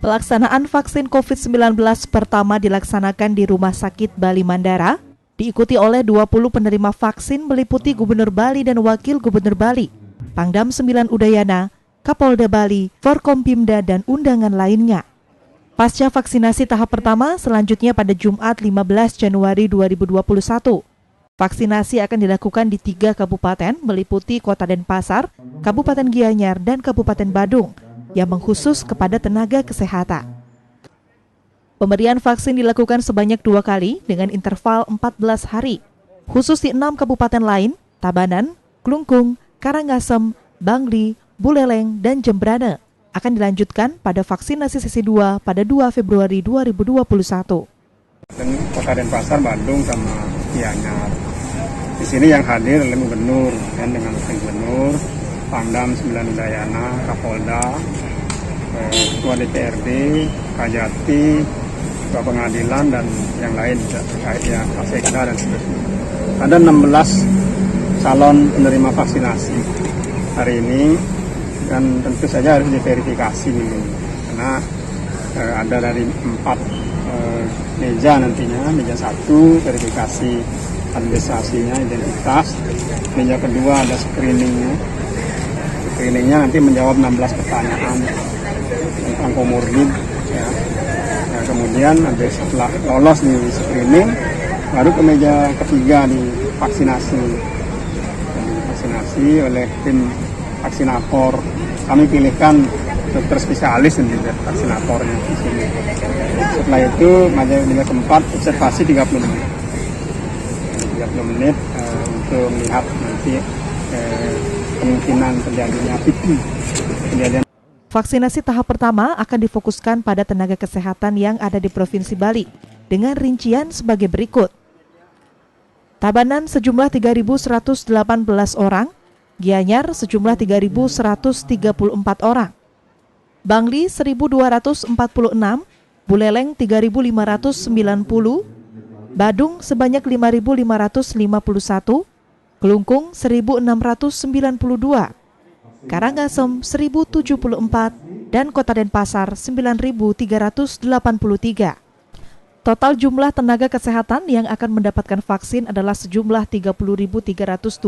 Pelaksanaan vaksin COVID-19 pertama dilaksanakan di Rumah Sakit Bali Mandara, diikuti oleh 20 penerima vaksin meliputi Gubernur Bali dan Wakil Gubernur Bali, Pangdam 9 Udayana, Kapolda Bali, Forkompimda, dan undangan lainnya. Pasca vaksinasi tahap pertama, selanjutnya pada Jumat 15 Januari 2021. Vaksinasi akan dilakukan di 3 kabupaten meliputi Kota Denpasar, Kabupaten Gianyar, dan Kabupaten Badung, yang mengkhusus kepada tenaga kesehatan. Pemberian vaksin dilakukan sebanyak 2 kali dengan interval 14 hari, khusus di 6 kabupaten lain, Tabanan, Klungkung, Karangasem, Bangli, Buleleng, dan Jembrana. Akan dilanjutkan pada vaksinasi sesi 2 pada 2 Februari 2021. Kota Denpasar, Bandung, sama Gianyar. Di sini yang hadir adalah Gubernur, dan dengan Gubernur, Pangdam 9 Udayana, Kapolda, Ketua DPRD, Kajati, Ketua Pengadilan, dan yang lain terkait ya, Sekda dan sebagainya. Ada 16 calon penerima vaksinasi hari ini, dan tentu saja harus diverifikasi dulu, karena ada dari 4 meja nantinya. Meja 1 verifikasi administrasinya, identitas. Meja kedua ada screeningnya. Screeningnya nanti menjawab 16 pertanyaan tentang komorbid. Ya. Nah, kemudian setelah lolos di screening, baru ke meja ketiga di vaksinasi. Divaksinasi oleh tim vaksinator. Kami pilihkan dokter spesialis dan juga vaksinatornya di sini. Setelah itu meja keempat observasi 30 menit. 30 menit untuk melihat nanti kemungkinan terjadinya kejadian. Vaksinasi tahap pertama akan difokuskan pada tenaga kesehatan yang ada di Provinsi Bali dengan rincian sebagai berikut. Tabanan sejumlah 3.118 orang, Gianyar sejumlah 3.134 orang, Bangli 1.246, Buleleng 3.590, Badung sebanyak 5.551, Klungkung 1.692, Karangasem 1.074, dan Kota Denpasar 9.383. Total jumlah tenaga kesehatan yang akan mendapatkan vaksin adalah sejumlah 30.320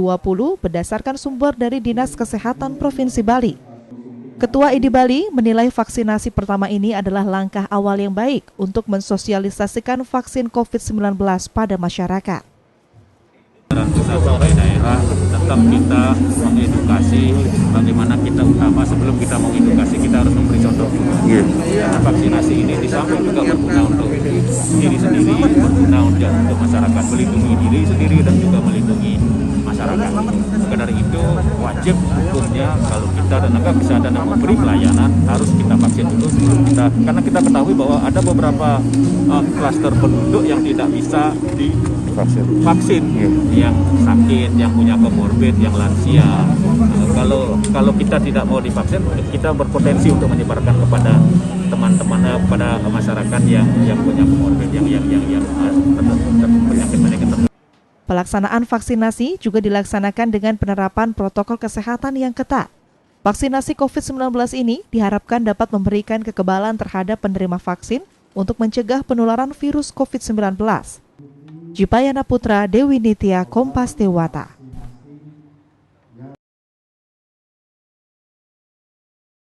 berdasarkan sumber dari Dinas Kesehatan Provinsi Bali. Ketua ID Bali menilai vaksinasi pertama ini adalah langkah awal yang baik untuk mensosialisasikan vaksin COVID-19 pada masyarakat. Pusat sampai daerah tetap kita mengedukasi bagaimana kita utama sebelum kita mengedukasi kita harus memberi contoh juga. Karena vaksinasi ini di samping juga berguna untuk diri sendiri, berguna untuk masyarakat, melindungi diri sendiri dan juga melindungi masyarakat. Maka dari itu wajib hukumnya kalau kita tenaga kesehatan yang memberi pelayanan harus kita vaksin dulu sebelum kita, karena kita ketahui bahwa ada beberapa klaster penduduk yang tidak bisa divaksin, yang sakit, yang punya komorbid, yang lansia. Kalau kita tidak mau divaksin, kita berpotensi untuk menyebarkan kepada teman-teman, kepada masyarakat yang punya komorbid, yang penyakit-penyakit tertentu. Pelaksanaan vaksinasi juga dilaksanakan dengan penerapan protokol kesehatan yang ketat. Vaksinasi COVID-19 ini diharapkan dapat memberikan kekebalan terhadap penerima vaksin untuk mencegah penularan virus COVID-19. Jipayana Putra, Dewi Nitya, Kompas Dewata.